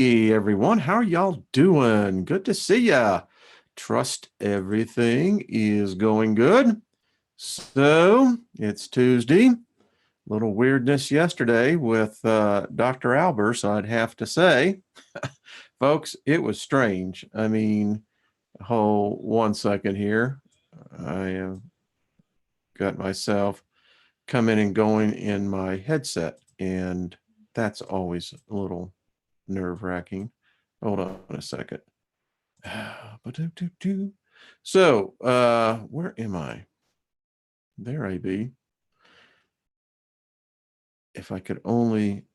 everyone. How are y'all doing? Good to see ya. Trust everything is going good. So it's Tuesday. Little weirdness yesterday with Dr. Albers, I'd have to say. Folks, it was strange. I mean, hold 1 second here. I have got myself coming and going in my headset, and that's always a little nerve-wracking. Hold on a second. So, where am I? There I be. If I could only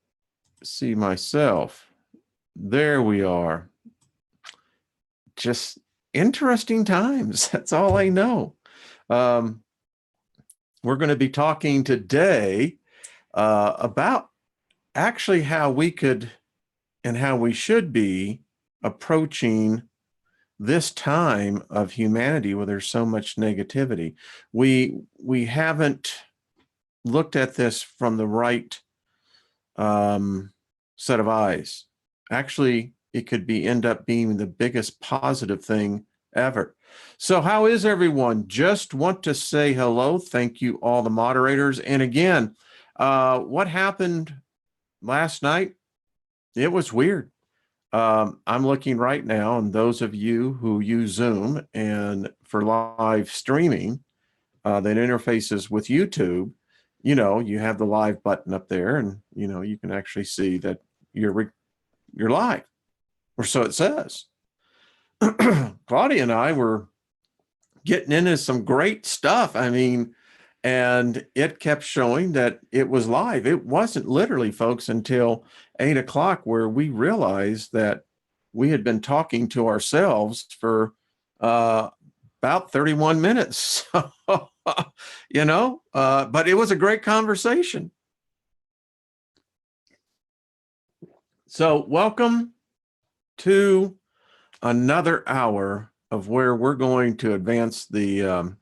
see myself. There we are. Just interesting times. That's all I know. We're going to be talking today about actually how we could and how we should be approaching this time of humanity where there's so much negativity. We haven't looked at this from the right set of eyes. Actually, it could end up being the biggest positive thing ever. So how is everyone? Just want to say hello. Thank you, all the moderators. And again, what happened last night? It was weird. I'm looking right now, and those of you who use Zoom and for live streaming that interfaces with YouTube, you have the live button up there, and you can actually see that you're live, or so it says. Claudia and I were getting into some great stuff. I mean, and it kept showing that it was live. It wasn't literally, folks, until 8 o'clock where we realized that we had been talking to ourselves for about 31 minutes. But it was a great conversation. So welcome to another hour of where we're going to advance the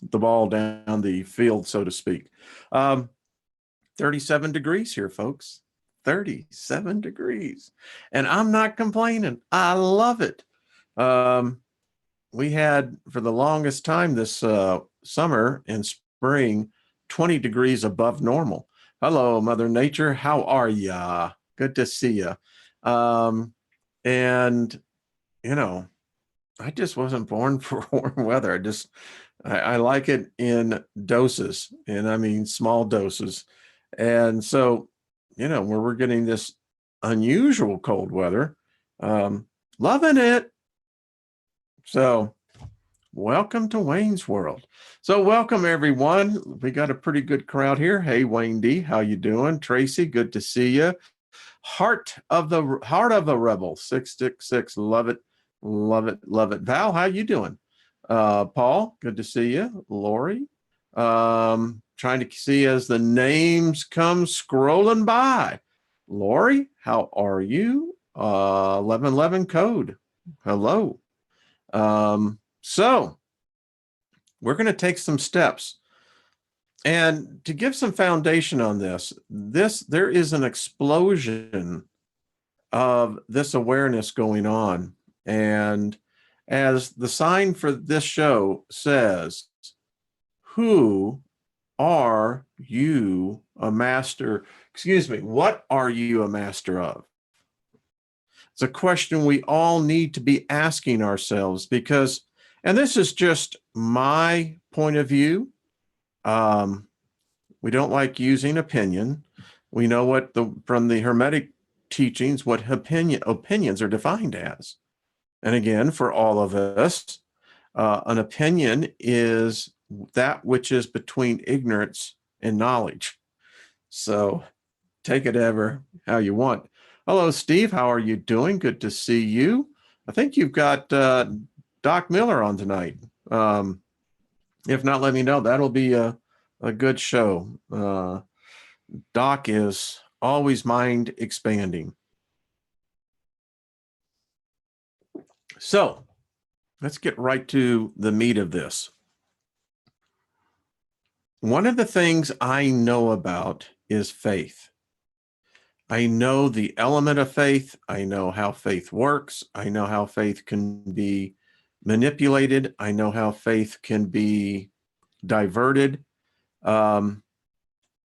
ball down the field, so to speak. 37 degrees here, folks. 37 degrees. And I'm not complaining. I love it. We had, for the longest time this summer and spring, 20 degrees above normal. Hello, Mother Nature. How are ya? Good to see ya. And, I just wasn't born for warm weather. I like it in doses, and I mean small doses. And so, where we're getting this unusual cold weather, loving it. So welcome to Wayne's World. So welcome, everyone. We got a pretty good crowd here. Hey, Wayne D, how you doing? Tracy, good to see you. Heart of the Rebel, 666, love it. Love it. Love it. Val, how you doing? Paul, good to see you. Lori, trying to see as the names come scrolling by. Lori, how are you? 1111 code. Hello. So we're going to take some steps. And to give some foundation on this, there is an explosion of this awareness going on. And as the sign for this show says, who are you a master? Excuse me, what are you a master of? It's a question we all need to be asking ourselves because, and this is just my point of view. We don't like using opinion. We know from the Hermetic teachings, what opinions are defined as. And again, for all of us, an opinion is that which is between ignorance and knowledge. So take it ever how you want. Hello, Steve. How are you doing? Good to see you. I think you've got Doc Miller on tonight. If not, let me know. That'll be a good show. Doc is always mind expanding. So let's get right to the meat of this. One of the things I know about is faith. I know the element of faith. I know how faith works. I know how faith can be manipulated. I know how faith can be diverted. Um,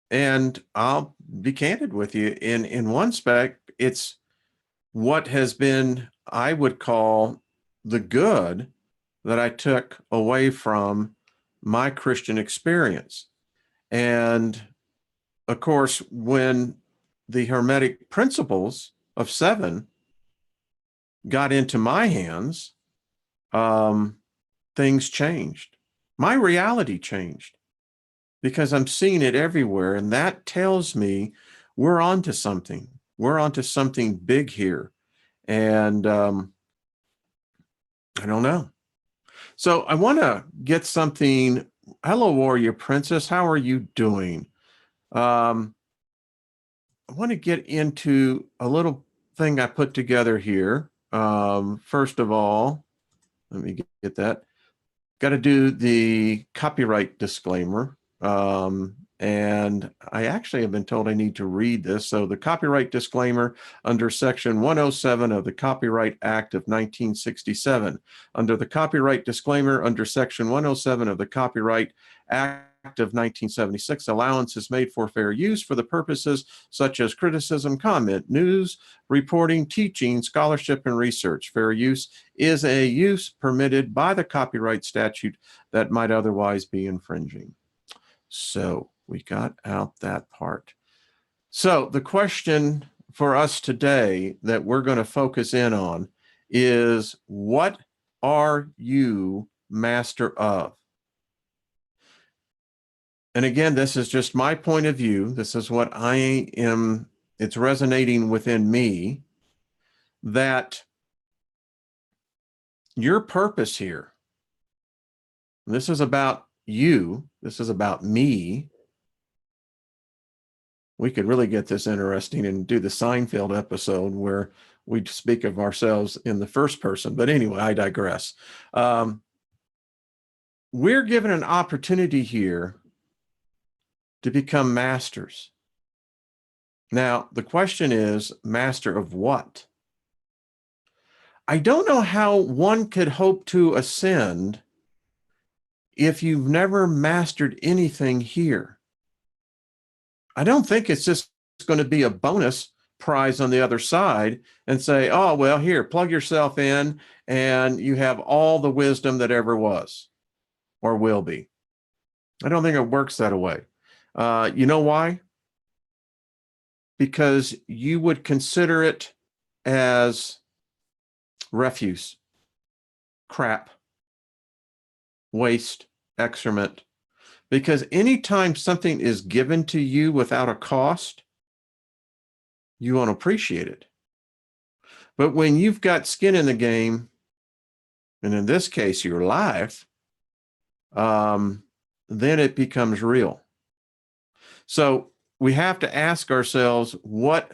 and I'll be candid with you. In one spec, it's what has been, I would call, the good that I took away from my Christian experience. And of course, when the Hermetic principles of seven got into my hands, things changed. My reality changed because I'm seeing it everywhere. And that tells me we're onto something. We're onto something big here. And I don't know. So I want to get something. Hello, Warrior Princess. How are you doing? I want to get into a little thing I put together here. First of all, let me get that. Got to do the copyright disclaimer. And I actually have been told I need to read this. So the copyright disclaimer under Section 107 of the Copyright Act of 1967. Under the copyright disclaimer under Section 107 of the Copyright Act of 1976, allowance is made for fair use for the purposes such as criticism, comment, news, reporting, teaching, scholarship, and research. Fair use is a use permitted by the copyright statute that might otherwise be infringing. So we got out that part. So the question for us today that we're going to focus in on is, what are you master of? And again, this is just my point of view. This is what I am. It's resonating within me that your purpose here, this is about you, this is about me. We could really get this interesting and do the Seinfeld episode where we speak of ourselves in the first person. But anyway, I digress. We're given an opportunity here to become masters. Now, the question is, master of what? I don't know how one could hope to ascend if you've never mastered anything here. I don't think it's just going to be a bonus prize on the other side and say, oh, well, here, plug yourself in and you have all the wisdom that ever was or will be. I don't think it works that way. You know why? Because you would consider it as refuse, crap, waste, excrement. Because anytime something is given to you without a cost, you won't appreciate it. But when you've got skin in the game, and in this case, your life, then it becomes real. So we have to ask ourselves, what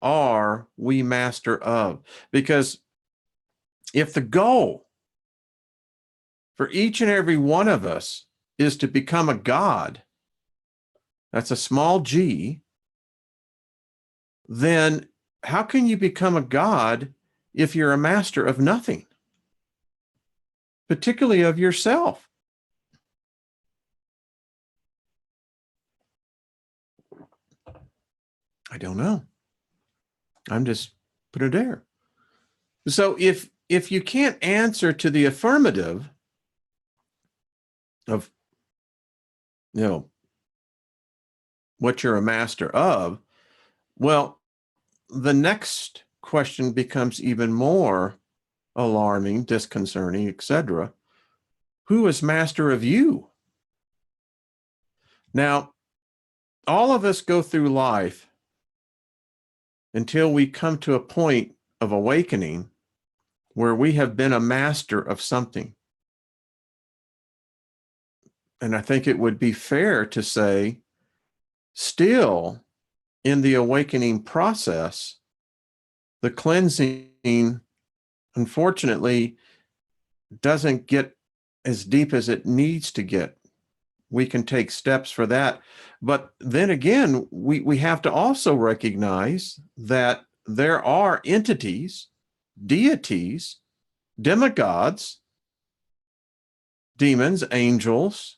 are we master of? Because if the goal for each and every one of us is to become a god, that's a small g, then how can you become a god if you're a master of nothing, particularly of yourself? I don't know. I'm just put it there. So if you can't answer to the affirmative of, you know, what you're a master of, well, the next question becomes even more alarming, disconcerting, etc. Who is master of you? Now, all of us go through life until we come to a point of awakening where we have been a master of something. And I think it would be fair to say, still in the awakening process, the cleansing, unfortunately, doesn't get as deep as it needs to get. we can take steps for that. But then again, we have to also recognize that there are entities, deities, demigods, demons, angels,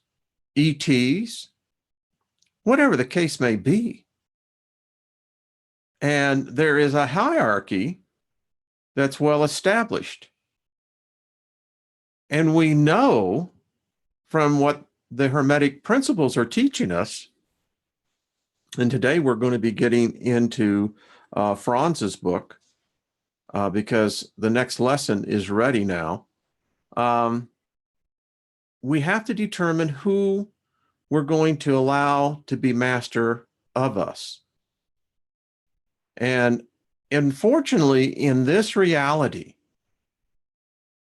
ETs, whatever the case may be. And there is a hierarchy that's well established. And we know from what the Hermetic principles are teaching us, and today we're going to be getting into Franz's book because the next lesson is ready now. We have to determine who we're going to allow to be master of us. And unfortunately, in this reality,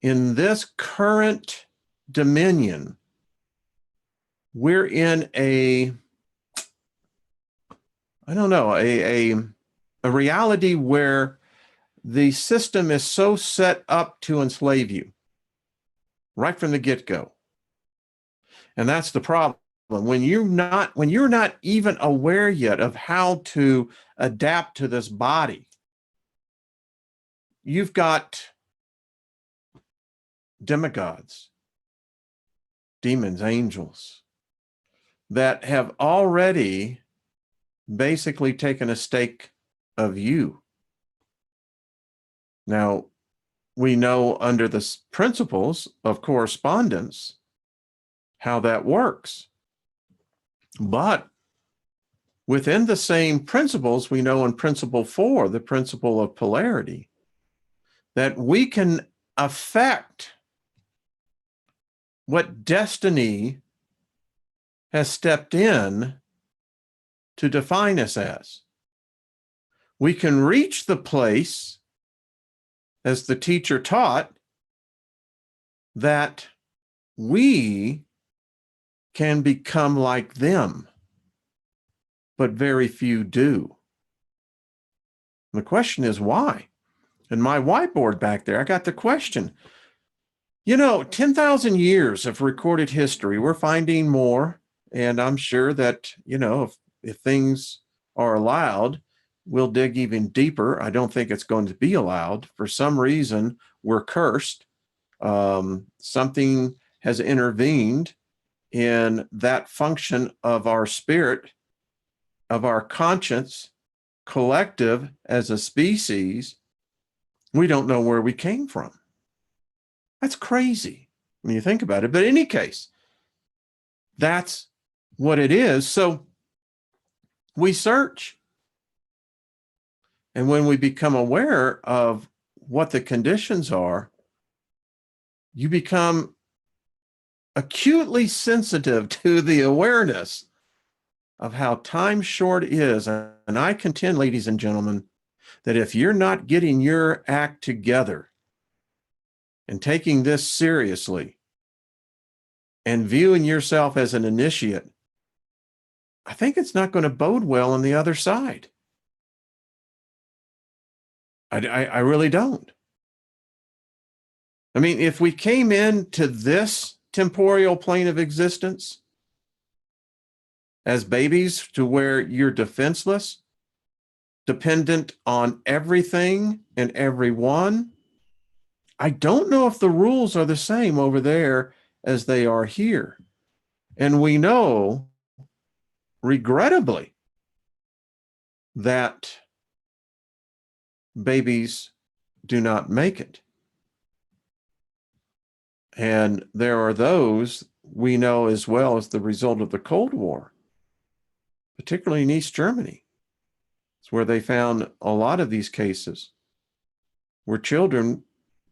in this current dominion, we're in a reality where the system is so set up to enslave you right from the get-go. And that's the problem. When you're not even aware yet of how to adapt to this body, you've got demigods, demons, angels that have already basically taken a stake of you. Now, we know under the principles of correspondence how that works. But within the same principles, we know in principle 4, the principle of polarity, that we can affect what destiny has stepped in to define us as. We can reach the place, as the teacher taught, that we can become like them, but very few do. And the question is why? In my whiteboard back there, I got the question. 10,000 years of recorded history, we're finding more, and I'm sure that, if things are allowed, we'll dig even deeper. I don't think it's going to be allowed. For some reason, we're cursed. Something has intervened in that function of our spirit, of our conscience, collective as a species. We don't know where we came from. That's crazy when you think about it. But in any case, that's what it is. So we search. And when we become aware of what the conditions are, you become acutely sensitive to the awareness of how time short is. And I contend, ladies and gentlemen, that if you're not getting your act together and taking this seriously and viewing yourself as an initiate, I think it's not going to bode well on the other side. I really don't. I mean, if we came into this temporal plane of existence as babies to where you're defenseless, dependent on everything and everyone, I don't know if the rules are the same over there as they are here. And we know, regrettably, that babies do not make it. And there are those we know as well as the result of the Cold War, particularly in East Germany. It's where they found a lot of these cases where children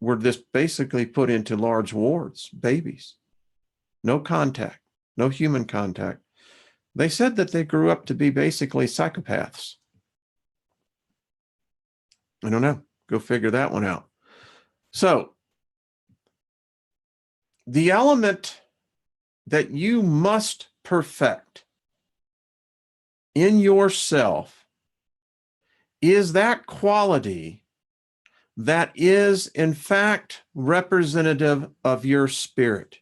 were just basically put into large wards, babies, no contact, no human contact. They said that they grew up to be basically psychopaths. I don't know. Go figure that one out. So, the element that you must perfect in yourself is that quality that is, in fact, representative of your spirit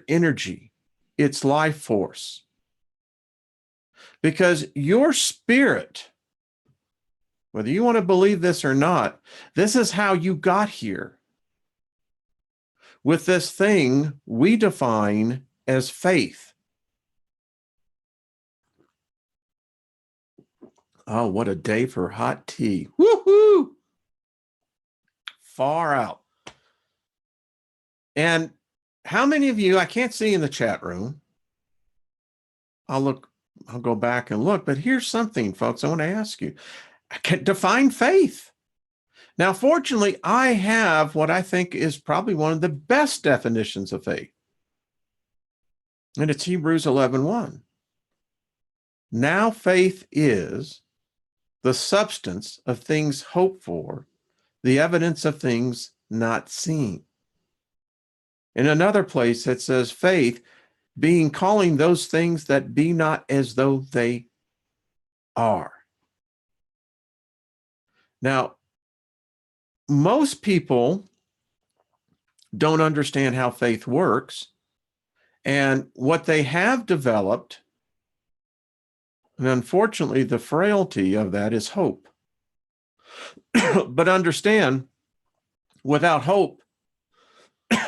energy, its life force. Because your spirit, whether you want to believe this or not, this is how you got here. With this thing we define as faith. Oh, what a day for hot tea. Woohoo! Far out. And how many of you, I can't see in the chat room. I'll go back and look, but here's something, folks, I want to ask you. I can define faith. Now, fortunately, I have what I think is probably one of the best definitions of faith. And it's Hebrews 11:1. Now faith is the substance of things hoped for, the evidence of things not seen. In another place, it says faith being calling those things that be not as though they are. Now, most people don't understand how faith works, and what they have developed, and unfortunately, the frailty of that is hope. But understand, without hope,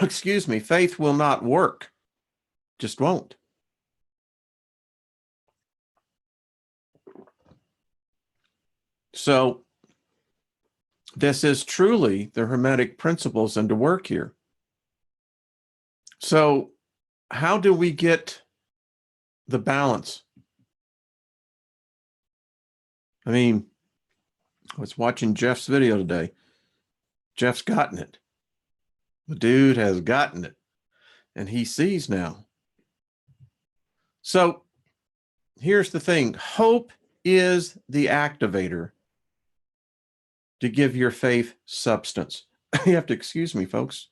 excuse me, faith will not work. Just won't. So this is truly the Hermetic principles into work here. So how do we get the balance? I mean, I was watching Jeff's video today. Jeff's gotten it. The dude has gotten it, and he sees now. So here's the thing. Hope is the activator to give your faith substance. You have to excuse me, folks.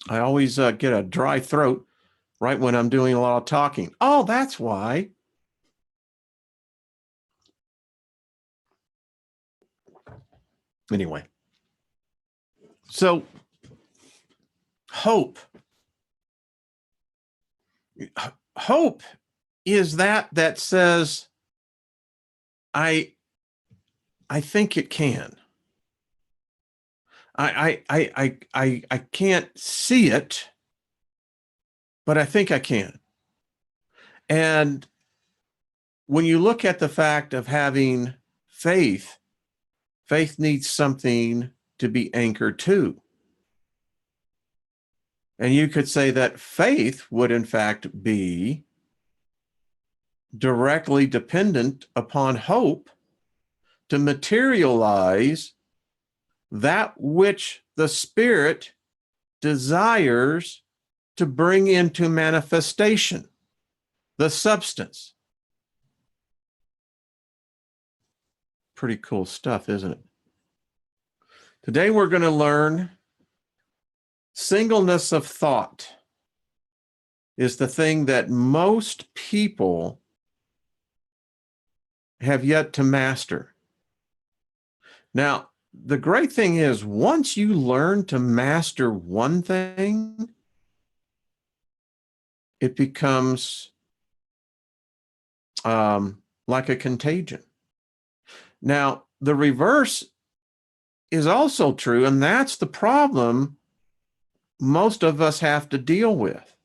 I always get a dry throat right when I'm doing a lot of talking. Oh, that's why. Anyway, so hope is that says, I think it can. I can't see it, but I think I can. And when you look at the fact of having faith, faith needs something to be anchored to. And you could say that faith would, in fact, be directly dependent upon hope to materialize that which the Spirit desires to bring into manifestation, the substance. Pretty cool stuff, isn't it? Today we're going to learn singleness of thought is the thing that most people have yet to master. Now, the great thing is, once you learn to master one thing, it becomes like a contagion. Now, the reverse is also true, and that's the problem most of us have to deal with,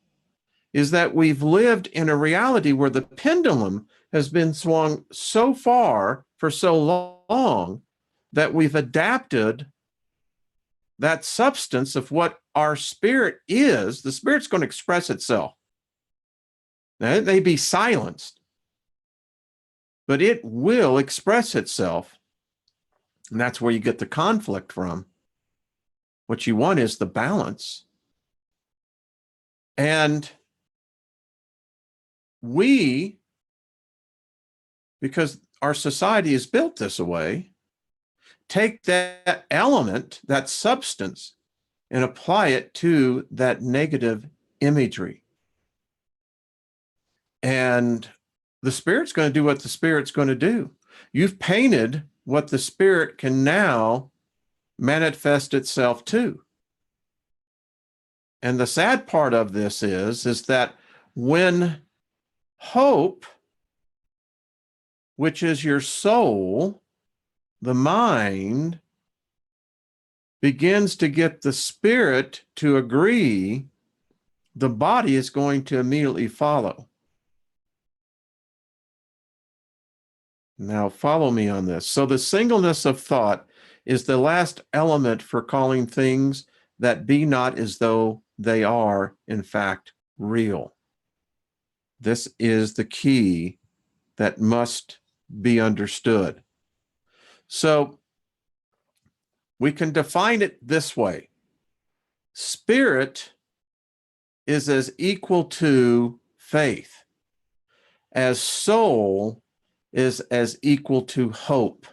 is that we've lived in a reality where the pendulum has been swung so far for so long that we've adapted that substance of what our spirit is. The spirit's going to express itself. Now, it may be silenced, but it will express itself. And that's where you get the conflict from. What you want is the balance. And we, because our society is built this way, take that element, that substance, and apply it to that negative imagery. And the Spirit's going to do what the Spirit's going to do. You've painted what the Spirit can now manifest itself to. And the sad part of this is that when hope, which is your soul, the mind, begins to get the spirit to agree, the body is going to immediately follow. Now, follow me on this. So the singleness of thought is the last element for calling things that be not as though they are, in fact, real. This is the key that must be understood. So we can define it this way. Spirit is as equal to faith as soul is as equal to hope.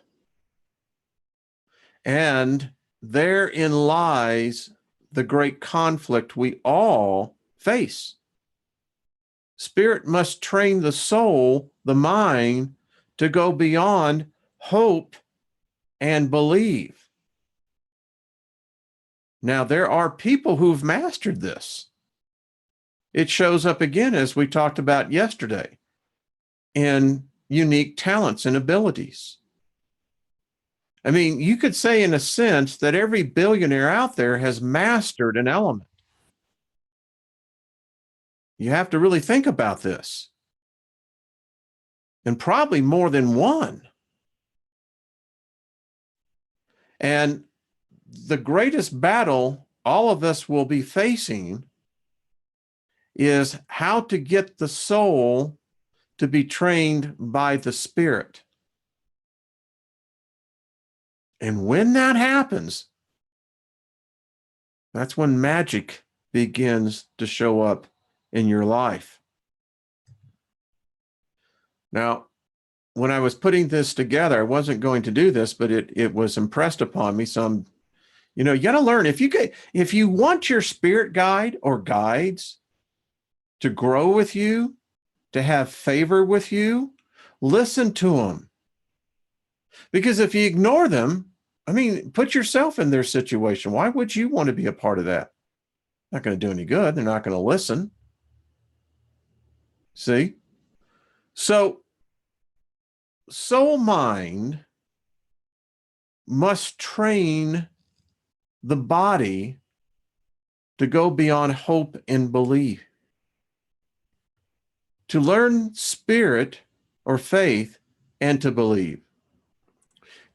And therein lies the great conflict we all face. Spirit must train the soul, the mind, to go beyond hope and believe. Now, there are people who've mastered this. It shows up again, as we talked about yesterday, in unique talents and abilities. I mean, you could say in a sense that every billionaire out there has mastered an element. You have to really think about this. And probably more than one. And the greatest battle all of us will be facing is how to get the soul to be trained by the spirit. And when that happens, that's when magic begins to show up in your life. Now, when I was putting this together, I wasn't going to do this, but it was impressed upon me. So you got to learn. If you want your spirit guide or guides to grow with you, to have favor with you, listen to them. Because if you ignore them, I mean, put yourself in their situation. Why would you want to be a part of that? Not going to do any good. They're not going to listen. See? So, soul mind must train the body to go beyond hope and belief. To learn spirit or faith and to believe.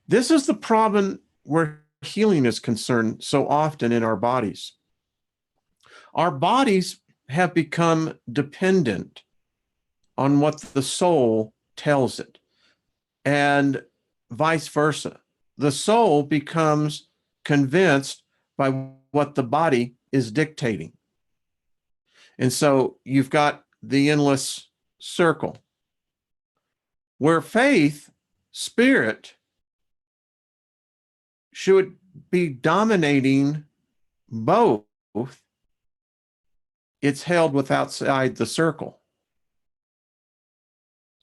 This is the problem where healing is concerned so often in our bodies. Our bodies have become dependent on what the soul tells it, and vice versa. The soul becomes convinced by what the body is dictating. And so you've got the endless circle where faith, spirit, should be dominating both. It's held with outside the circle.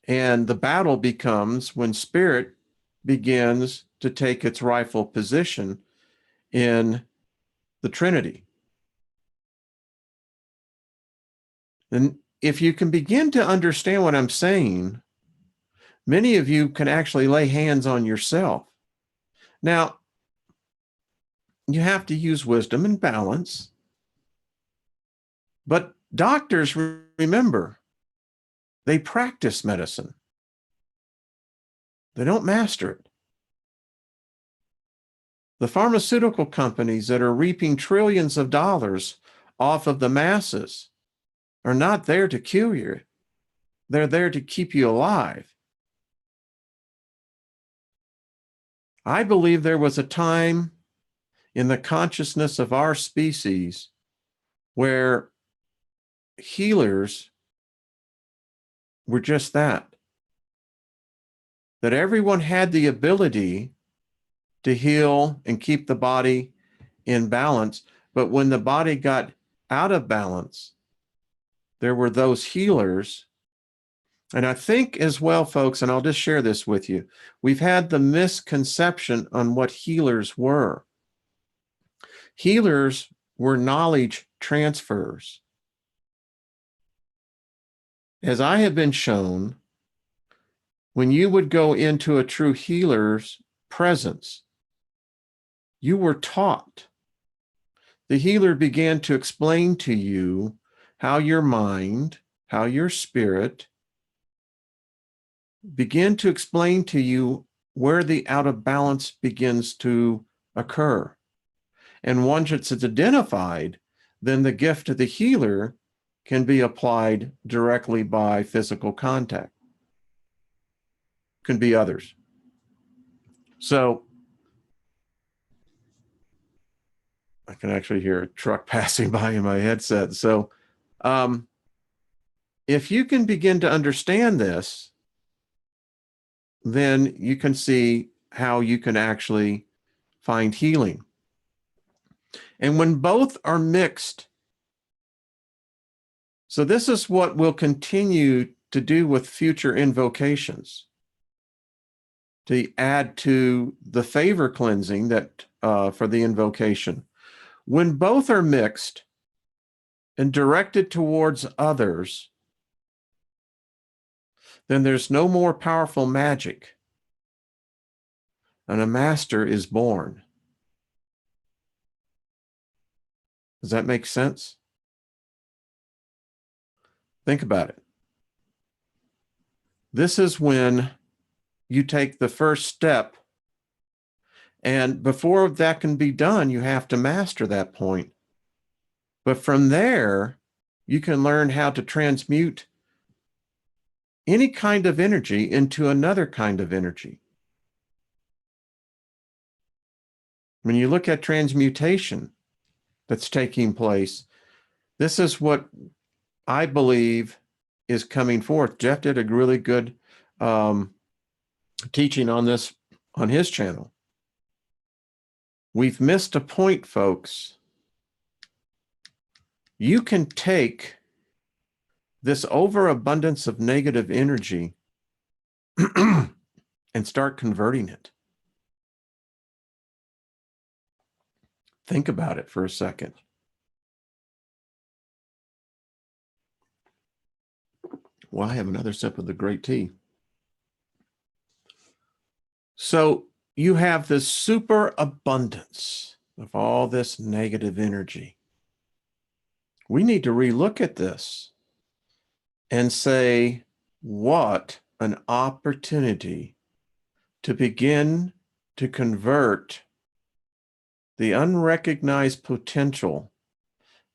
And the battle becomes when spirit begins to take its rightful position in the Trinity. And if you can begin to understand what I'm saying, many of you can actually lay hands on yourself. Now, you have to use wisdom and balance. But doctors, remember, they practice medicine. They don't master it. The pharmaceutical companies that are reaping trillions of dollars off of the masses are not there to cure you. They're there to keep you alive. I believe there was a time in the consciousness of our species where healers were just that everyone had the ability to heal and keep the body in balance. But when the body got out of balance, there were those healers. And I think as well, folks, and I'll just share this with you, we've had the misconception on what healers were. Healers where knowledge transfers. As I have been shown, when you would go into a true healer's presence, you were taught. The healer began to explain to you how your mind, how your spirit begin to explain to you where the out of balance begins to occur. And once it's identified, then the gift of the healer can be applied directly by physical contact. Can be others. So I can actually hear a truck passing by in my headset. So if you can begin to understand this, then you can see how you can actually find healing. And when both are mixed, so this is what we'll continue to do with future invocations, to add to the favor cleansing that for the invocation. When both are mixed and directed towards others, then there's no more powerful magic, and a master is born. Does that make sense? Think about it. This is when you take the first step, and before that can be done, you have to master that point. But from there, you can learn how to transmute any kind of energy into another kind of energy. When you look at transmutation that's taking place, this is what I believe is coming forth. Jeff did a really good teaching on this on his channel. We've missed a point, folks. You can take this overabundance of negative energy and start converting it. Think about it for a second. Well, I have another sip of the great tea. So you have this super abundance of all this negative energy. We need to relook at this and say, what an opportunity to begin to convert the unrecognized potential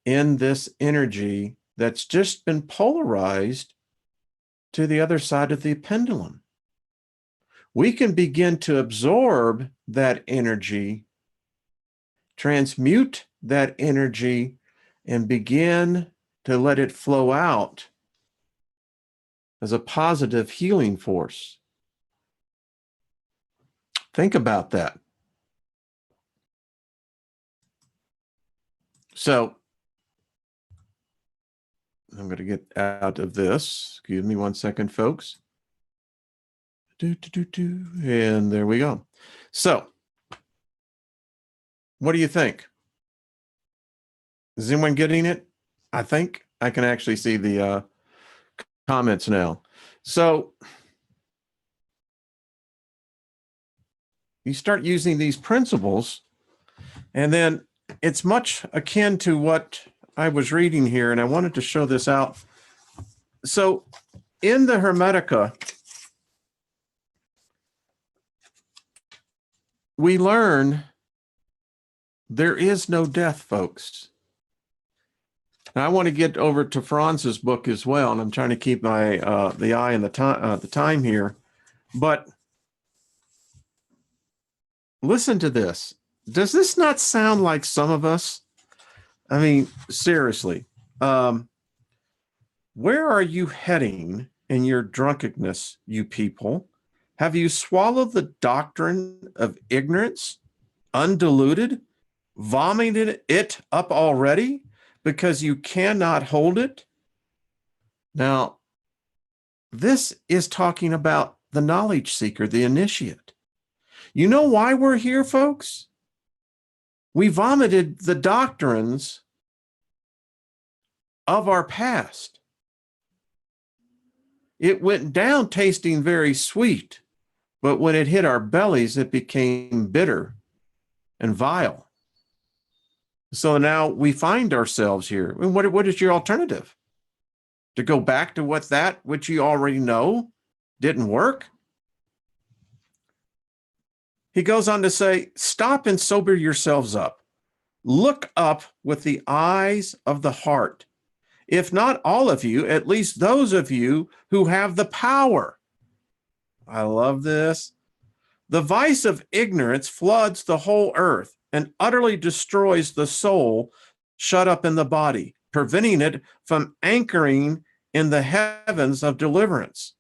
in this energy that's just been polarized to the other side of the pendulum. We can begin to absorb that energy, transmute that energy, and begin to let it flow out as a positive healing force. Think about that. So I'm going to get out of this. Excuse me one second, folks. And there we go. So what do you think? Is anyone getting it? I think I can actually see the comments now. So you start using these principles, and then it's much akin to what I was reading here, and I wanted to show this out. So in the Hermetica, we learn there is no death, folks. And I want to get over to Franz's book as well, and I'm trying to keep my the eye on the time here. But listen to this. Does this not sound like some of us? I mean, seriously, where are you heading in your drunkenness, you people? Have you swallowed the doctrine of ignorance, undiluted, vomited it up already because you cannot hold it? Now, this is talking about the knowledge seeker, the initiate. You know why we're here, folks? We vomited the doctrines of our past. It went down tasting very sweet, but when it hit our bellies, it became bitter and vile. So now we find ourselves here. And what is your alternative? To go back to that which you already know didn't work? He goes on to say, stop and sober yourselves up. Look up with the eyes of the heart. If not all of you, at least those of you who have the power. I love this. The vice of ignorance floods the whole earth and utterly destroys the soul shut up in the body, preventing it from anchoring in the heavens of deliverance.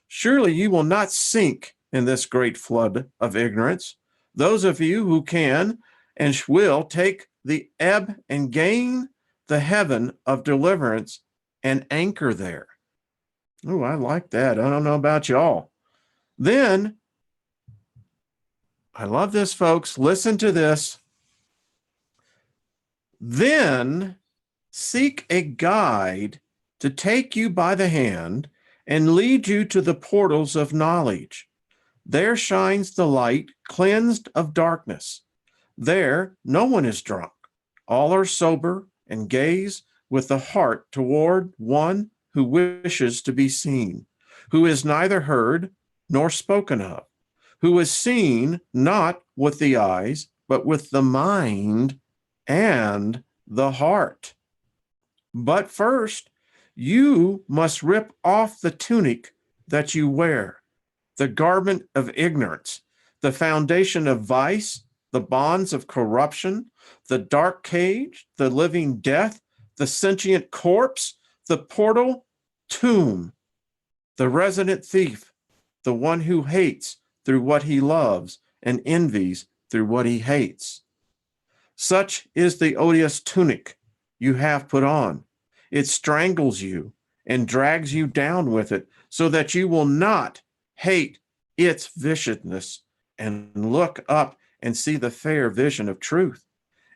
Surely you will not sink in this great flood of ignorance. Those of you who can and will take the ebb and gain the heaven of deliverance and anchor there. Oh, I like that. I don't know about y'all. Then, I love this, folks. Listen to this. Then seek a guide to take you by the hand and lead you to the portals of knowledge. There shines the light, cleansed of darkness. There no one is drunk. All are sober and gaze with the heart toward one who wishes to be seen, who is neither heard nor spoken of, who is seen not with the eyes, but with the mind and the heart. But first, you must rip off the tunic that you wear, the garment of ignorance, the foundation of vice, the bonds of corruption, the dark cage, the living death, the sentient corpse, the portal tomb, the resident thief, the one who hates through what he loves and envies through what he hates. Such is the odious tunic you have put on. It strangles you and drags you down with it so that you will not hate its viciousness and look up and see the fair vision of truth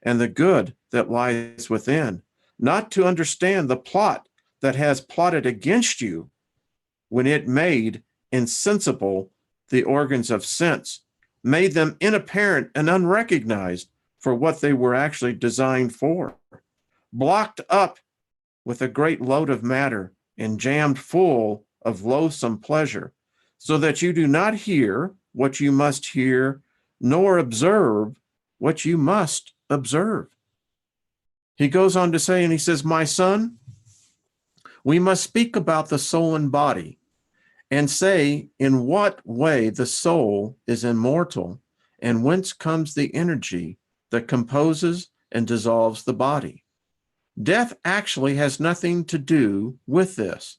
and the good that lies within, not to understand the plot that has plotted against you when it made insensible the organs of sense, made them inapparent and unrecognized for what they were actually designed for, blocked up with a great load of matter and jammed full of loathsome pleasure, so that you do not hear what you must hear, nor observe what you must observe. He goes on to say, and he says, my son, we must speak about the soul and body and say in what way the soul is immortal and whence comes the energy that composes and dissolves the body. Death actually has nothing to do with this.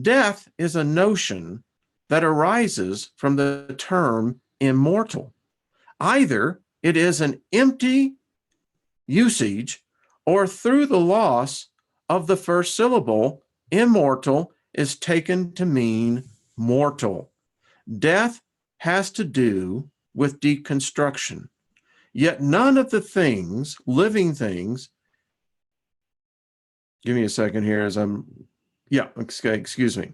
Death is a notion that arises from the term immortal. Either it is an empty usage, or through the loss of the first syllable, immortal is taken to mean mortal. Death has to do with deconstruction. Yet none of the things, living things, give me a second here as excuse me.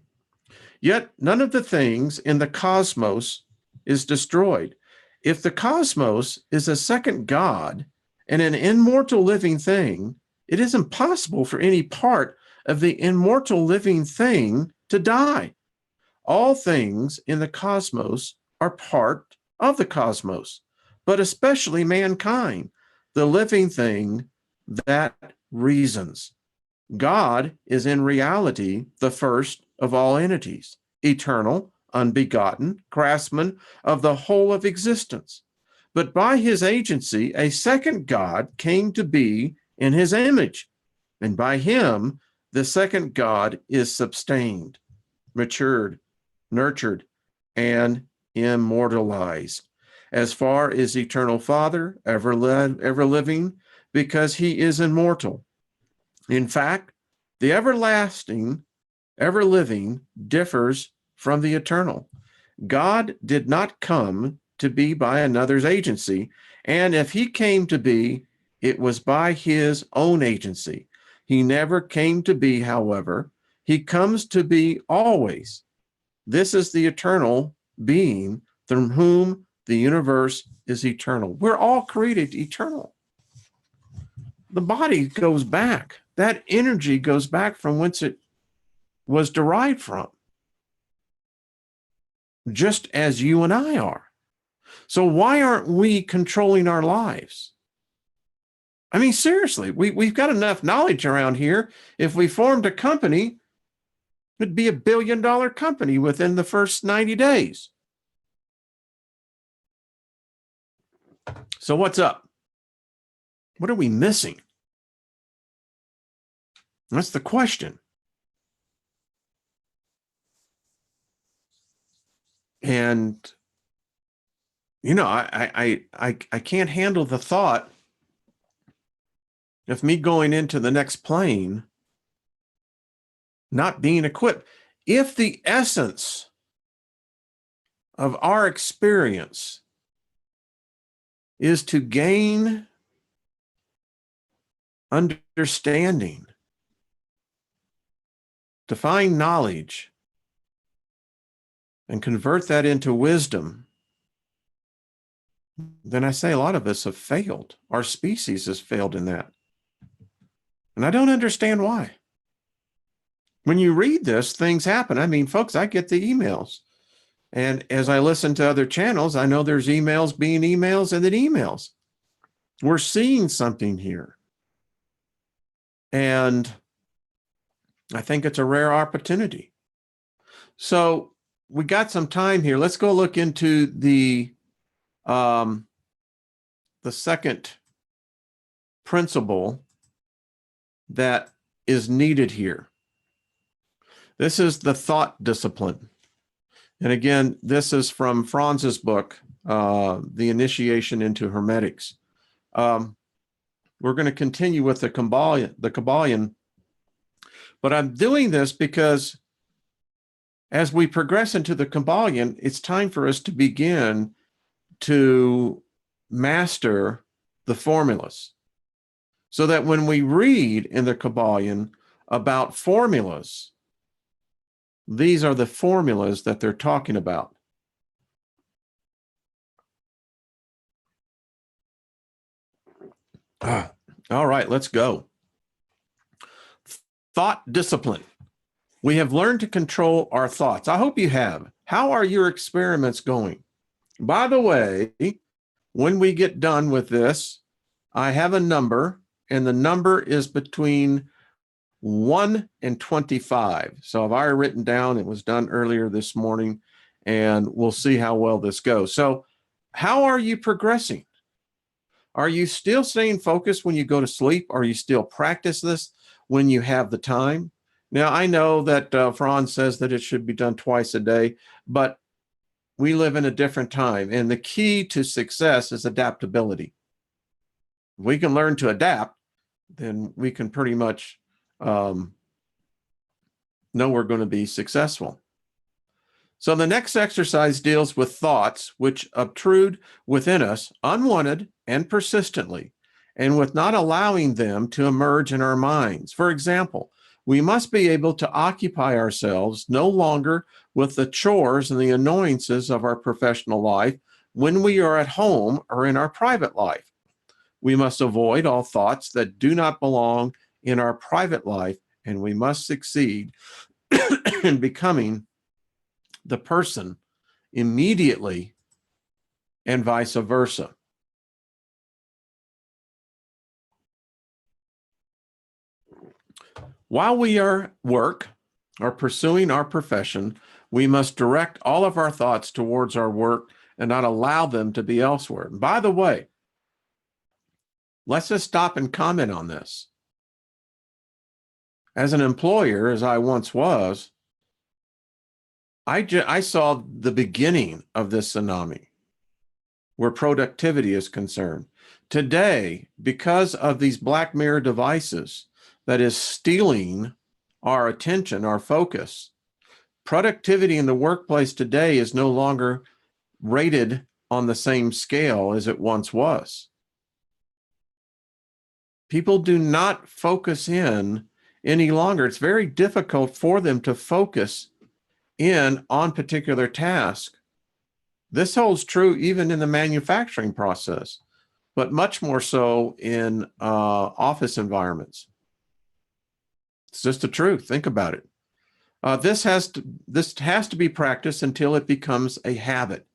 Yet none of the things in the cosmos is destroyed. If the cosmos is a second God and an immortal living thing, it is impossible for any part of the immortal living thing to die. All things in the cosmos are part of the cosmos, but especially mankind, the living thing that reasons. God is in reality the first of all entities, eternal, unbegotten, craftsman of the whole of existence. But by his agency, a second God came to be in his image, and by him, the second God is sustained, matured, nurtured, and immortalized, as far as eternal Father, ever living, because he is immortal. In fact, the everlasting, ever living differs from the eternal. God did not come to be by another's agency, and if he came to be, It was by his own agency. He never came to be, however. He comes to be always. This is the eternal being from whom the universe is eternal. We're all created eternal. The body goes back. That energy goes back from whence it was derived from, just as you and I are. So why aren't we controlling our lives? I mean, seriously, we've got enough knowledge around here. If we formed a company, it'd be $1 billion company within the first 90 days. So what's up? What are we missing? That's the question. And, you know, I can't handle the thought of me going into the next plane not being equipped. If the essence of our experience is to gain understanding, to find knowledge, and convert that into wisdom, then I say a lot of us have failed. Our species has failed in that. And I don't understand why. When you read this, things happen. I mean, folks, I get the emails. And as I listen to other channels, I know there's emails being emails and then emails. We're seeing something here. And I think it's a rare opportunity. So we got some time here. Let's go look into the second principle that is needed here. This is the thought discipline. And again, this is from Franz's book, The Initiation into Hermetics. We're going to continue with the Kabbalion, but I'm doing this because as we progress into the Kabbalion, it's time for us to begin to master the formulas, so that when we read in the Kabbalion about formulas, these are the formulas that they're talking about. All right, let's go. Thought discipline. We have learned to control our thoughts. I hope you have. How are your experiments going? By the way, when we get done with this, I have a number, and the number is between 1 and 25. So I've already written down, it was done earlier this morning, and we'll see how well this goes. So how are you progressing? Are you still staying focused when you go to sleep? Are you still practice this when you have the time? Now, I know that Franz says that it should be done twice a day, but we live in a different time. And the key to success is adaptability. If we can learn to adapt, then we can pretty much know we're going to be successful. So the next exercise deals with thoughts which obtrude within us unwanted and persistently, and with not allowing them to emerge in our minds. For example, we must be able to occupy ourselves no longer with the chores and the annoyances of our professional life when we are at home or in our private life. We must avoid all thoughts that do not belong in our private life, and we must succeed in becoming the person immediately, and vice versa. While we are at work or pursuing our profession, we must direct all of our thoughts towards our work and not allow them to be elsewhere. And by the way, let's just stop and comment on this. As an employer, as I once was, I saw the beginning of this tsunami where productivity is concerned. Today, because of these Black Mirror devices that is stealing our attention, our focus, productivity in the workplace today is no longer rated on the same scale as it once was. People do not focus in any longer. It's very difficult for them to focus in on particular tasks. This holds true even in the manufacturing process, but much more so in office environments. It's just the truth. Think about it. This has to be practiced until it becomes a habit.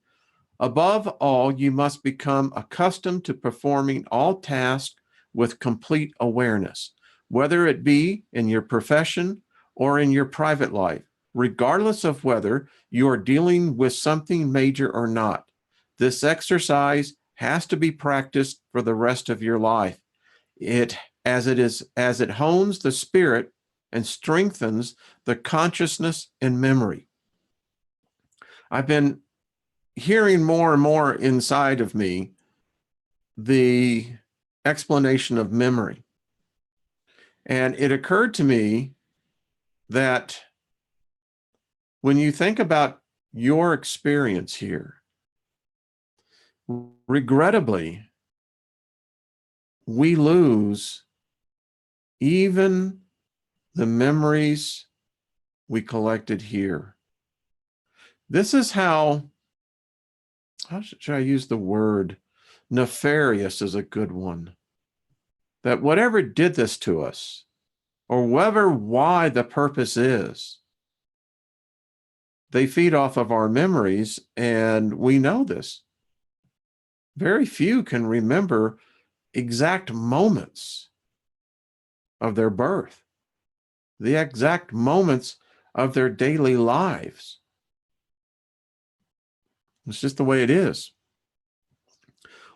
Above all, you must become accustomed to performing all tasks with complete awareness, whether it be in your profession or in your private life, regardless of whether you are dealing with something major or not. This exercise has to be practiced for the rest of your life. As it hones the spirit and strengthens the consciousness and memory. I've been hearing more and more inside of me the explanation of memory. And it occurred to me that when you think about your experience here, regrettably, we lose even the memories we collected here. This is how should I use the word? Nefarious is a good one. That whatever did this to us, or why the purpose is, they feed off of our memories, and we know this. Very few can remember exact moments of their birth, the exact moments of their daily lives. It's just the way it is.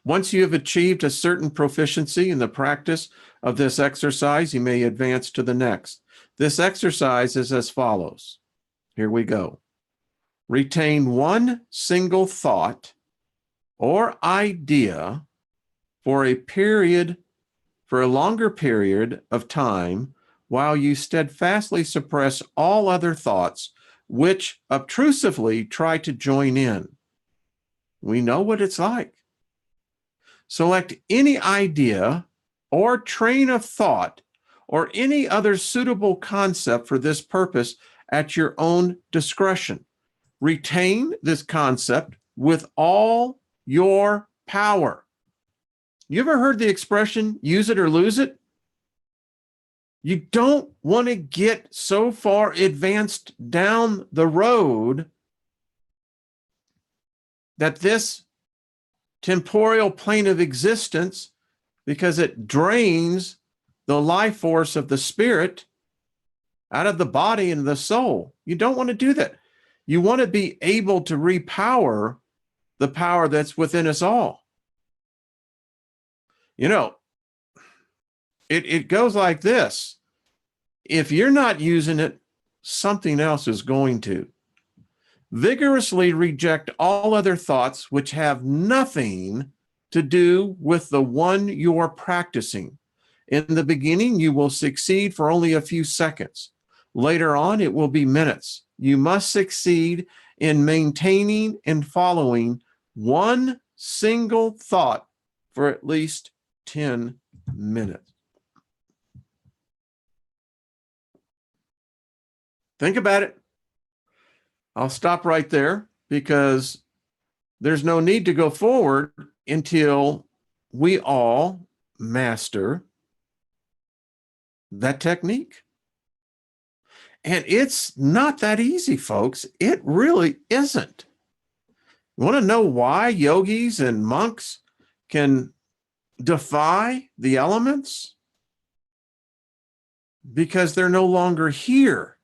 Once you have achieved a certain proficiency in the practice of this exercise, you may advance to the next. This exercise is as follows. Here we go. Retain one single thought or idea for a longer period of time, while you steadfastly suppress all other thoughts which obtrusively try to join in. We know what it's like. Select any idea or train of thought or any other suitable concept for this purpose at your own discretion. Retain this concept with all your power. You ever heard the expression, use it or lose it? You don't want to get so far advanced down the road that this temporal plane of existence, because it drains the life force of the spirit out of the body and the soul. You don't want to do that. You want to be able to repower the power that's within us all. You know, it goes like this. If you're not using it, something else is going to. Vigorously reject all other thoughts which have nothing to do with the one you're practicing. In the beginning, you will succeed for only a few seconds. Later on, it will be minutes. You must succeed in maintaining and following one single thought for at least 10 minutes. Think about it. I'll stop right there because there's no need to go forward until we all master that technique. And it's not that easy, folks. It really isn't. You want to know why yogis and monks can defy the elements? Because they're no longer here.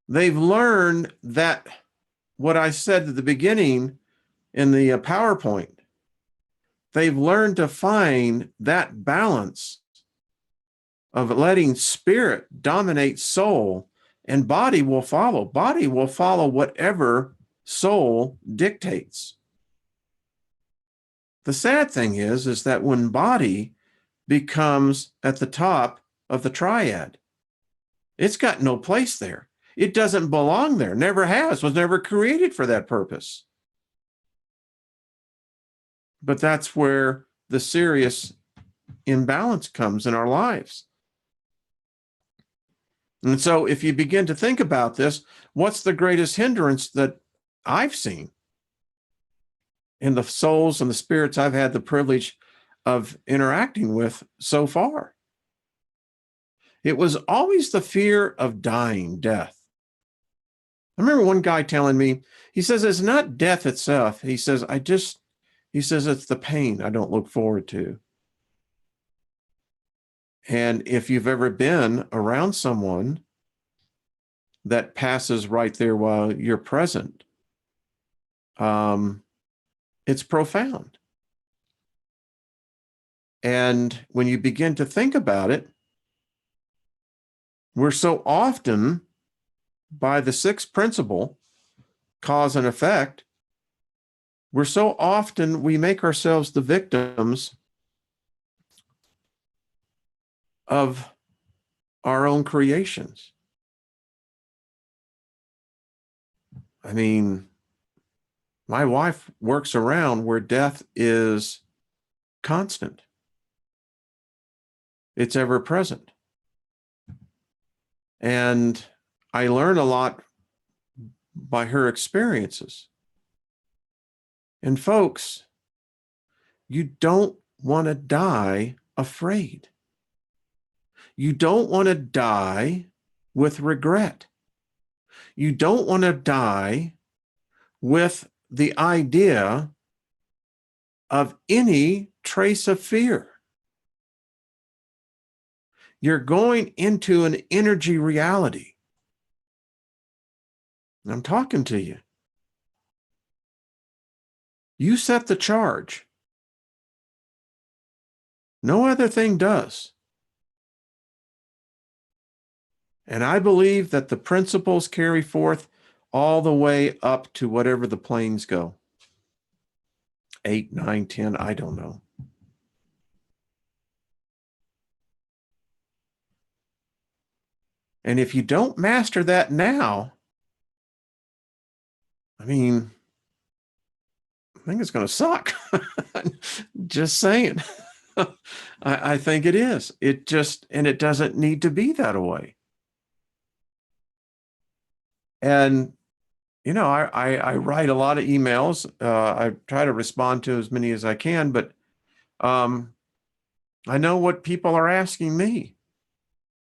They've learned that what I said at the beginning in the PowerPoint, they've learned to find that balance of letting spirit dominate soul, and body will follow. Body will follow whatever soul dictates. The sad thing is that when body becomes at the top of the triad, it's got no place there. It doesn't belong there, never has, was never created for that purpose. But that's where the serious imbalance comes in our lives. And so if you begin to think about this, what's the greatest hindrance that I've seen in the souls and the spirits I've had the privilege of interacting with so far? It was always the fear of dying, death. I remember one guy telling me, he says, it's not death itself. He says, it's the pain I don't look forward to. And if you've ever been around someone that passes right there while you're present, it's profound. And when you begin to think about it, we're so often, by the sixth principle, cause and effect, we're so often, we make ourselves the victims of our own creations. I mean, my wife works around where death is constant. It's ever present. And I learn a lot by her experiences. And folks, you don't want to die afraid. You don't want to die with regret. You don't want to die with the idea of any trace of fear. You're going into an energy reality. I'm talking to you. You set the charge. No other thing does. And I believe that the principles carry forth all the way up to whatever the planes go. 8, 9, 10, I don't know. And if you don't master that now, I mean, I think it's going to suck. Just saying. I think it is. And it doesn't need to be that way. And, you know, I write a lot of emails. I try to respond to as many as I can, but I know what people are asking me.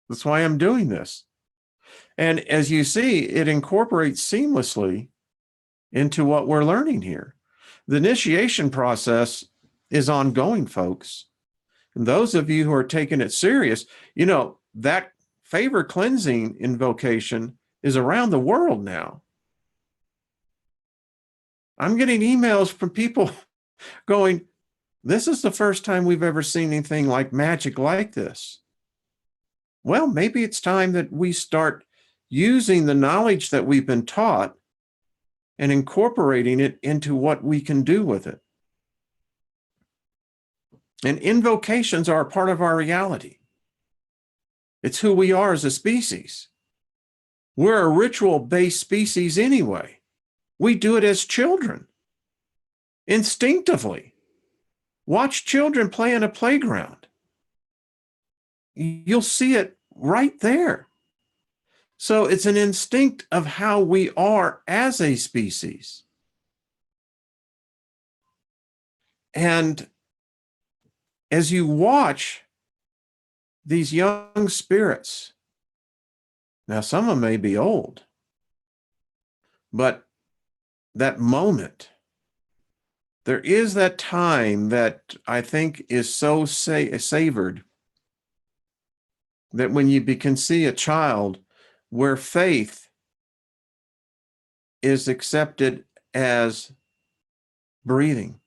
That's why I'm doing this. And as you see, it incorporates seamlessly into what we're learning here. The initiation process is ongoing, folks. And those of you who are taking it serious, you know, that favor cleansing invocation is around the world now. I'm getting emails from people going, this is the first time we've ever seen anything like magic like this. Well, maybe it's time that we start using the knowledge that we've been taught and incorporating it into what we can do with it. And invocations are a part of our reality. It's who we are as a species. We're a ritual-based species anyway. We do it as children, instinctively. Watch children play in a playground. You'll see it right there. So it's an instinct of how we are as a species. And as you watch these young spirits, now some of them may be old, but that moment, there is that time that I think is so savored that when you can see a child where faith is accepted as breathing.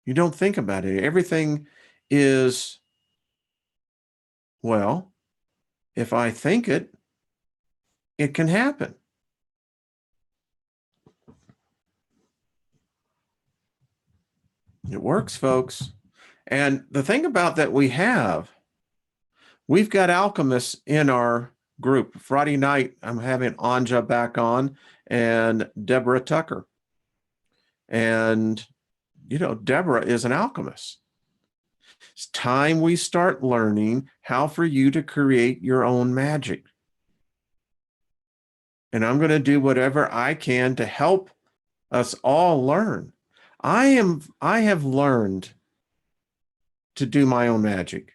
You don't think about it. Everything is, well, if I think it, it can happen. It works, folks. And the thing about that we've got alchemists in our group. Friday night, I'm having Anja back on and Deborah Tucker. And, you know, Deborah is an alchemist. It's time we start learning how for you to create your own magic. And I'm going to do whatever I can to help us all learn. I have learned to do my own magic.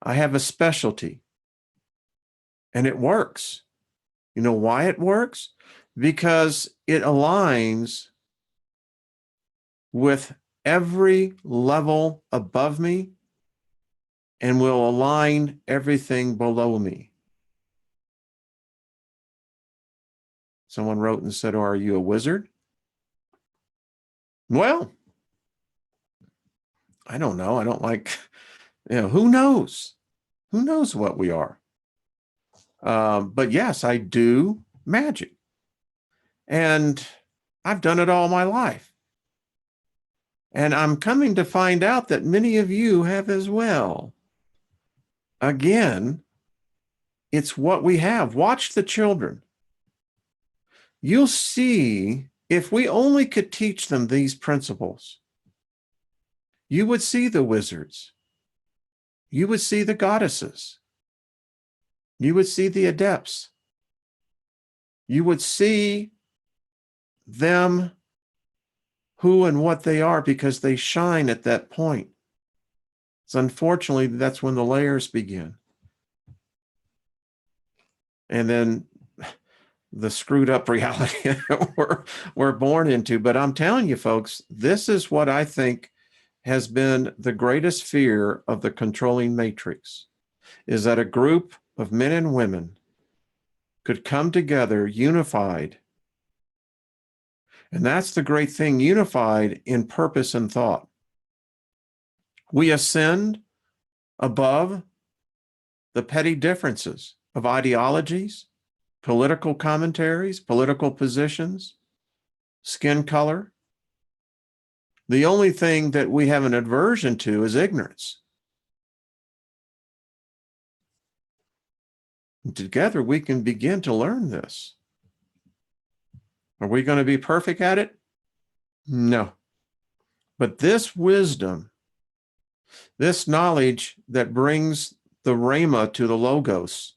I have a specialty, and it works. You know why it works? Because it aligns with every level above me and will align everything below me. Someone wrote and said, "Oh, are you a wizard?" Well, I don't know. I don't like, who knows? Who knows what we are? But yes, I do magic. And I've done it all my life. And I'm coming to find out that many of you have as well. Again, it's what we have. Watch the children. You'll see, if we only could teach them these principles, you would see the wizards. You would see the goddesses. You would see the adepts. You would see them, who and what they are, because they shine at that point. So unfortunately, that's when the layers begin. And then the screwed up reality we're born into. But I'm telling you, folks, this is what I think has been the greatest fear of the controlling matrix, is that a group of men and women could come together unified. And that's the great thing, unified in purpose and thought. We ascend above the petty differences of ideologies, political commentaries, political positions, skin color. The only thing that we have an aversion to is ignorance. And together we can begin to learn this. Are we going to be perfect at it? No. But this wisdom, this knowledge that brings the Rhema to the Logos,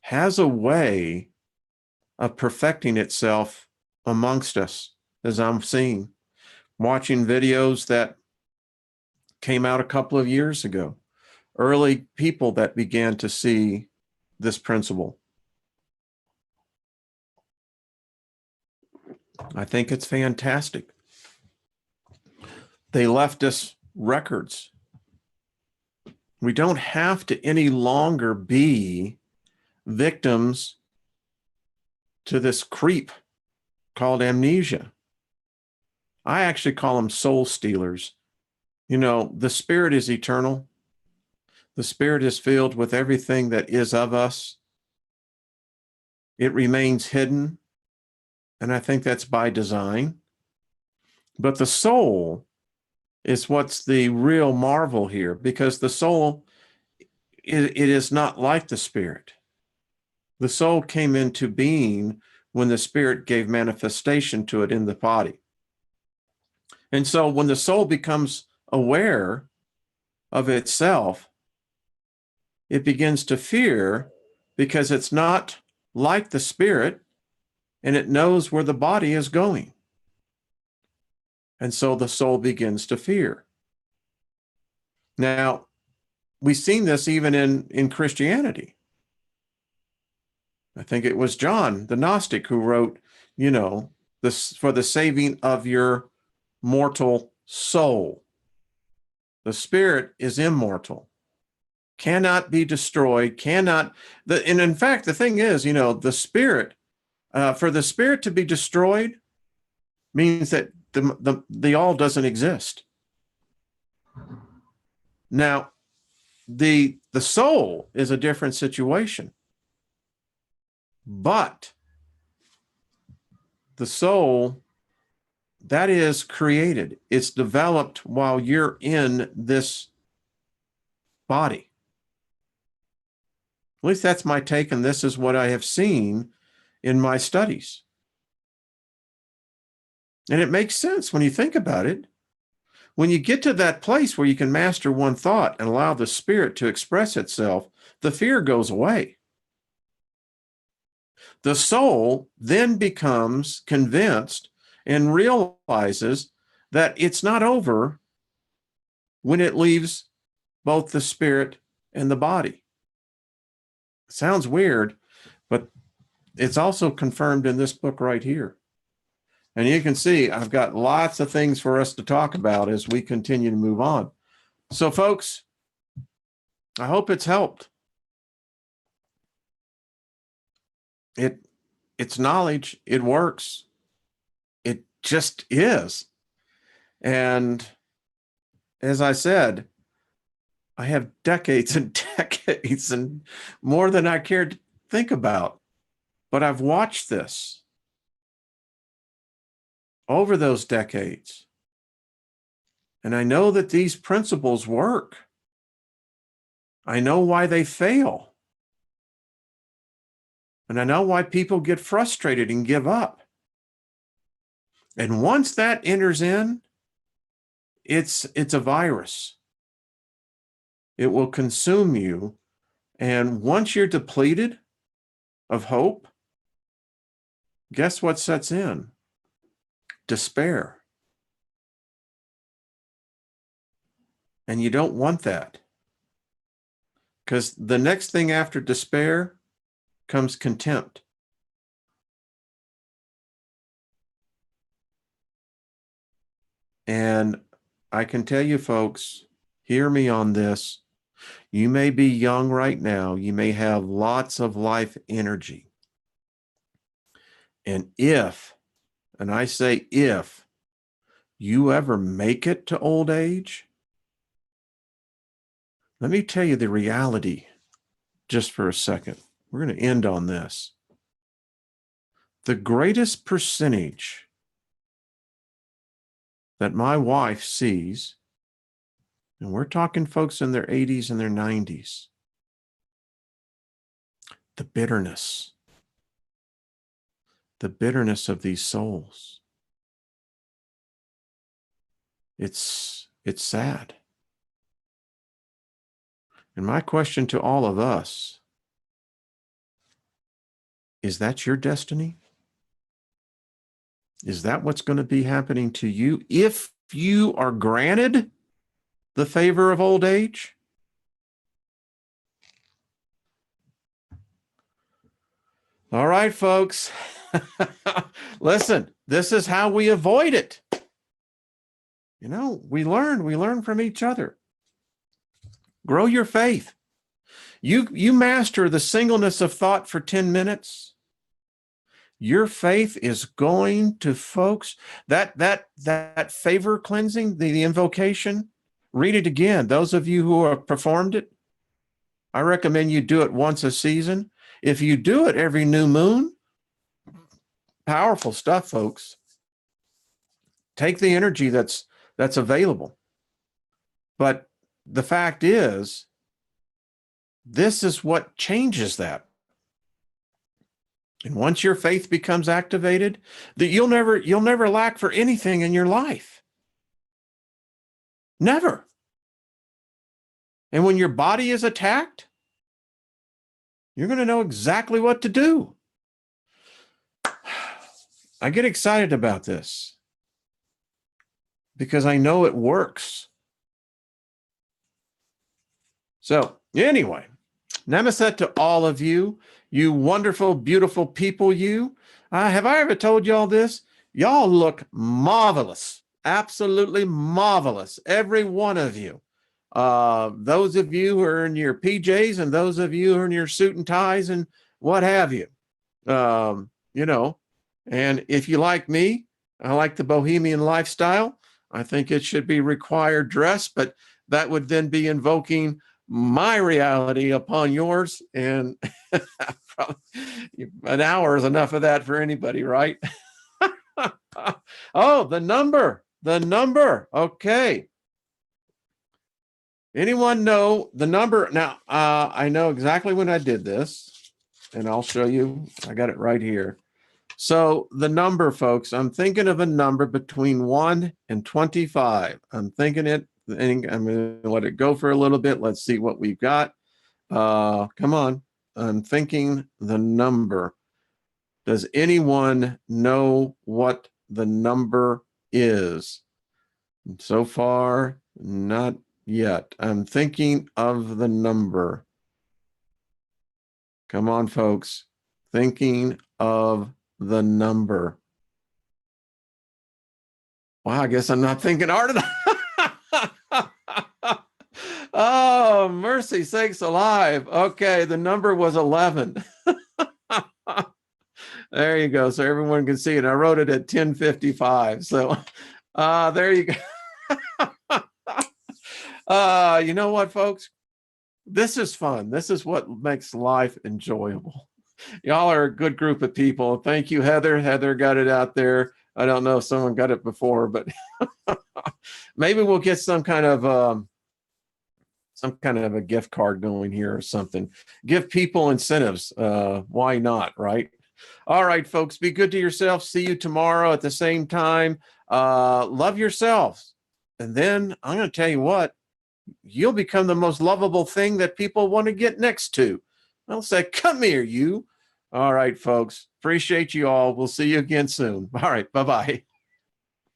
has a way of perfecting itself amongst us, as I'm seeing, watching videos that came out a couple of years ago, early people that began to see this principle. I think it's fantastic. They left us records. We don't have to any longer be victims to this creep called amnesia. I actually call them soul stealers. You know, the spirit is eternal. The spirit is filled with everything that is of us. It remains hidden, and I think that's by design. But the soul is what's the real marvel here, because the soul, it is not like the spirit. The soul came into being when the spirit gave manifestation to it in the body. And so when the soul becomes aware of itself, it begins to fear, because it's not like the spirit, and it knows where the body is going. And so the soul begins to fear. Now, we've seen this even in Christianity. I think it was John, the Gnostic, who wrote, this for the saving of your mortal soul. The spirit is immortal, cannot be destroyed, and in fact, the thing is, the spirit, for the spirit to be destroyed means that the all doesn't exist. Now, the soul is a different situation. But the soul, that is created. It's developed while you're in this body. At least that's my take, and this is what I have seen in my studies. And it makes sense when you think about it. When you get to that place where you can master one thought and allow the spirit to express itself, the fear goes away. The soul then becomes convinced and realizes that it's not over when it leaves both the spirit and the body. It sounds weird, but it's also confirmed in this book right here. And you can see I've got lots of things for us to talk about as we continue to move on. So, folks, I hope it's helped. It's knowledge. It works. It just is. And as I said, I have decades and decades and more than I care to think about. But I've watched this over those decades. And I know that these principles work. I know why they fail. And I know why people get frustrated and give up. And once that enters in, it's a virus. It will consume you. And once you're depleted of hope, guess what sets in? Despair. And you don't want that. Because the next thing after despair comes contempt. And I can tell you, folks, hear me on this. You may be young right now. You may have lots of life energy. And if, and I say if, you ever make it to old age, let me tell you the reality just for a second. We're going to end on this. The greatest percentage that my wife sees, and we're talking folks in their 80s and their 90s, the bitterness of these souls. It's sad. And my question to all of us, is that your destiny? Is that what's going to be happening to you if you are granted the favor of old age? All right, folks. Listen, this is how we avoid it. You know, we learn from each other. Grow your faith. You master the singleness of thought for 10 minutes. Your faith is going to, folks, that favor cleansing, the invocation, read it again. Those of you who have performed it, I recommend you do it once a season. If you do it every new moon, powerful stuff, folks. Take the energy that's available. But the fact is, this is what changes that. And once your faith becomes activated, that you'll never lack for anything in your life. Never. And when your body is attacked, you're going to know exactly what to do. I get excited about this because I know it works. So anyway, namaste to all of you, you wonderful, beautiful people, you. Have I ever told y'all this? Y'all look marvelous, absolutely marvelous, every one of you. Those of you who are in your PJs and those of you who are in your suit and ties and what have you. You know, and if you like me, I like the bohemian lifestyle. I think it should be required dress, but that would then be invoking my reality upon yours. And an hour is enough of that for anybody, right? Oh, the number. Okay. Anyone know the number? Now, I know exactly when I did this, and I'll show you. I got it right here. So the number, folks, I'm thinking of a number between 1 and 25. I'm thinking it, and I'm going to let it go for a little bit. Let's see what we've got. Come on. I'm thinking the number. Does anyone know what the number is? So far, not yet. I'm thinking of the number. Come on, folks. Thinking of the number. Wow, I guess I'm not thinking hard enough. Oh, mercy sakes alive. Okay, the number was 11. There you go. So everyone can see it. I wrote it at 10:55. So there you go. You know what, folks? This is fun. This is what makes life enjoyable. Y'all are a good group of people. Thank you, Heather. Heather got it out there. I don't know if someone got it before, but maybe we'll get some kind of a gift card going here or something. Give people incentives. Why not, right? All right, folks, be good to yourself. See you tomorrow at the same time. Love yourselves. And then I'm going to tell you what, you'll become the most lovable thing that people want to get next to. I'll say, come here, you. All right, folks. Appreciate you all. We'll see you again soon. All right. Bye-bye.